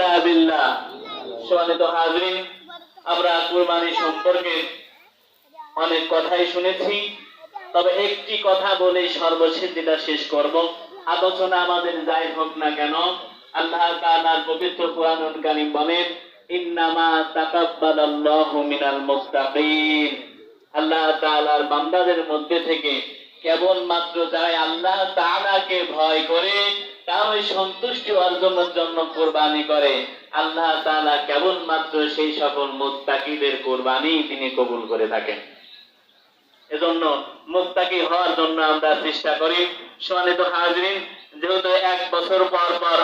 ইল্লা বিল্লাহ। সম্মানিত হাজরিন, আমরা কুরবানি সম্পর্কে অনেক কথাই শুনেছি, তবে একটি কথা বলে সর্বশেষ যেটা শেষ করব, আলোচনা আমাদের যাই হোক না কেন, আল্লাহ তাআলার পবিত্র কোরআনুল কারীম বলেন, ইন্নামা তাকাব্বালাল্লাহু মিনাল মুত্তাকিন। আল্লাহ তাআলার বান্দাদের মধ্যে থেকে কেবলমাত্র যারা আল্লাহ তাআলাকে ভয় করে, তারই সন্তুষ্টি অর্জনের জন্য কুরবানি করে, আল্লাহ তাআলা কেবলমাত্র সেই সকল মুত্তাকিদের কুরবানি তিনি কবুল করে থাকেন। এজন্য মুত্তাকি হওয়ার জন্য আমরা চেষ্টা করি। সম্মানিত হাজরিন, যেহেতু 1 বছর পর পর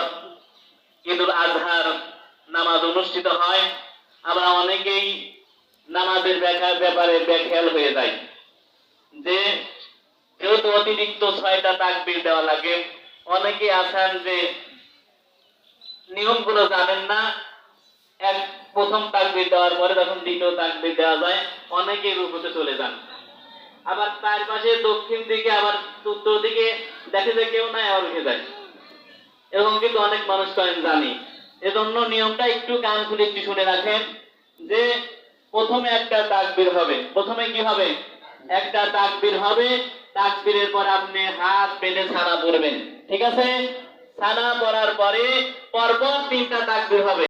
ঈদুল আজহার নামাজ অনুষ্ঠিত হয়, আমরা অনেকেই নামাজের ব্যাপারে বেখেয়াল হয়ে যাই, যে যেহেতু অতিরিক্ত 6টা তাকবীর দেওয়া লাগে, অনেকেই আছেন যে নিয়মগুলো জানেন না, প্রথম তাকবীর দেওয়ার পরে যখন দ্বিতীয় তাকবীর দেওয়া যায়, অনেকেই রুকুতে চলে যান। আবার তার পাশে দক্ষিণ দিকে, আবার উত্তর দিকে দেখে যে কেউ নাই, আবার উঠে যায়। এরকম কিন্তু অনেক মানুষ করেন, জানি। এজন্য নিয়মটা একটু কান খুলে একটু শুনে রাখেন, যে প্রথমে একটা তাকবীর হবে। প্রথমে কি হবে? একটা তাকবীর হবে। তাকবীরের পর আপনি হাত পেলে ছানা পড়বেন, ঠিক আছে? ছানা পড়ার পরে পরপর 3টা তাকবীর হবে।